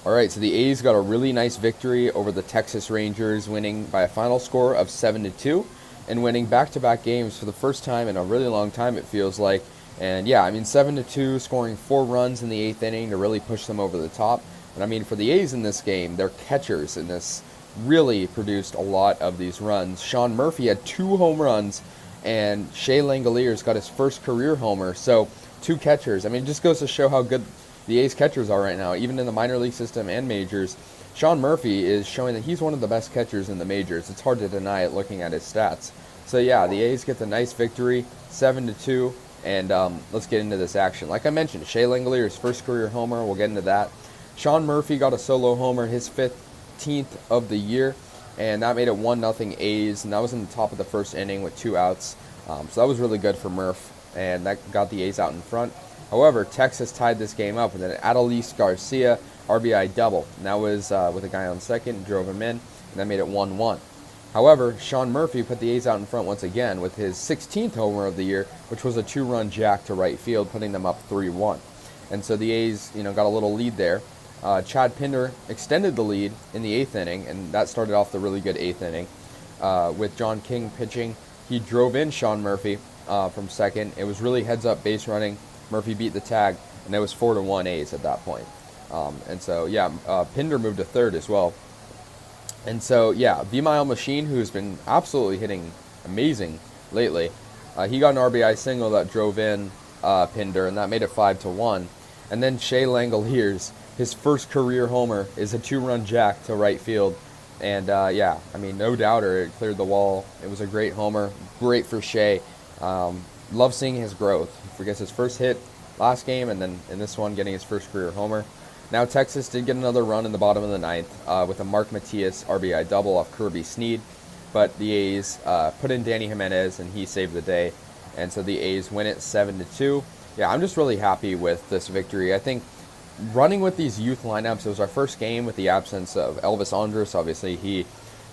All right, so the A's got a really nice victory over the Texas Rangers, winning by a final score of 7-2, and winning back-to-back games for the first time in a really long time, it feels like. And yeah, I mean 7-2, scoring 4 runs in the 8th inning to really push them over the top. And I mean, for the A's in this game, their catchers in this really produced a lot of these runs. Sean Murphy had 2 home runs, and Shea Langeliers got his first career homer. So 2 catchers. I mean, it just goes to show how good the A's catchers are right now, even in the minor league system and majors. Sean Murphy is showing that he's one of the best catchers in the majors. It's hard to deny it looking at his stats. So yeah, the A's get the nice victory, 7-2, and let's get into this action. Like I mentioned, Shea Langeliers' first career homer. We'll get into that. Sean Murphy got a solo homer, his 15th of the year, and that made it 1-0 A's, and that was in the top of the first inning with 2 outs. So that was really good for Murph, and that got the A's out in front. However, Texas tied this game up with an Adolis Garcia RBI double. And that was with a guy on second, drove him in, and that made it 1-1. However, Sean Murphy put the A's out in front once again with his 16th homer of the year, which was a 2-run jack to right field, putting them up 3-1. And so the A's, got a little lead there. Chad Pinder extended the lead in the 8th inning, and that started off the really good 8th inning. With John King pitching, he drove in Sean Murphy from second. It was really heads-up base running. Murphy beat the tag, and it was 4-1 A's at that point. And so, yeah, Pinder moved to third as well. And so, yeah, V-Mile Machine, who's been absolutely hitting amazing lately, he got an RBI single that drove in Pinder, and that made it 5-1. And then Shea Langeliers, his first career homer, is a 2-run jack to right field. And, yeah, I mean, no doubter, it cleared the wall. It was a great homer, great for Shea. Love seeing his growth. He gets his first hit last game, and then in this one, getting his first career homer. Now, Texas did get another run in the bottom of the 9th with a Mark Matias RBI double off Kirby Snead, but the A's put in Danny Jimenez, and he saved the day. And so the A's win it 7-2. Yeah, I'm just really happy with this victory. I think running with these youth lineups, it was our first game with the absence of Elvis Andrus. Obviously, he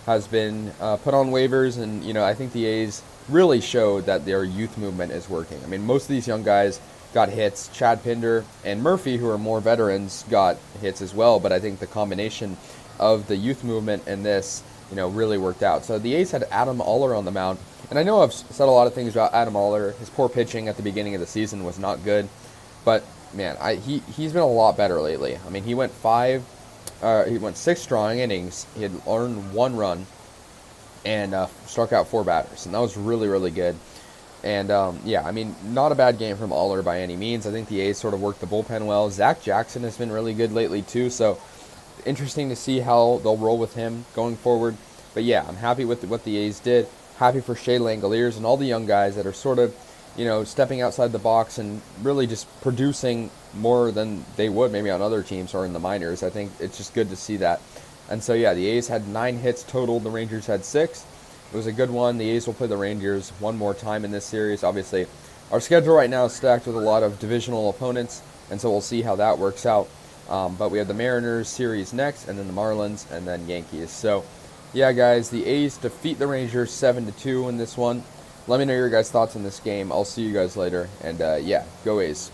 has been put on waivers, and I think the A's really showed that their youth movement is working. I mean, most of these young guys got hits. Chad Pinder and Murphy, who are more veterans, got hits as well, but I think the combination of the youth movement and this, really worked out. So the A's had Adam Oller on the mound, and I know I've said a lot of things about Adam Oller. His poor pitching at the beginning of the season was not good, but man, he's been a lot better lately. I mean, he went 6 strong innings. He had earned 1 run and struck out 4 batters, and that was really, really good. And yeah, I mean, not a bad game from Oller by any means. I think the A's sort of worked the bullpen well. Zach Jackson has been really good lately too, so interesting to see how they'll roll with him going forward. But yeah, I'm happy with what the A's did. Happy for Shea Langeliers and all the young guys that are sort of, stepping outside the box and really just producing more than they would maybe on other teams or in the minors. I think it's just good to see that. And so yeah, the A's had 9 hits total. The Rangers had 6. It was a good one. The A's will play the Rangers one more time in this series. Obviously, our schedule right now is stacked with a lot of divisional opponents, and so we'll see how that works out. But we have the Mariners series next, and then the Marlins, and then Yankees. So, yeah, guys, the A's defeat the Rangers 7-2 in this one. Let me know your guys' thoughts on this game. I'll see you guys later, and yeah, go A's.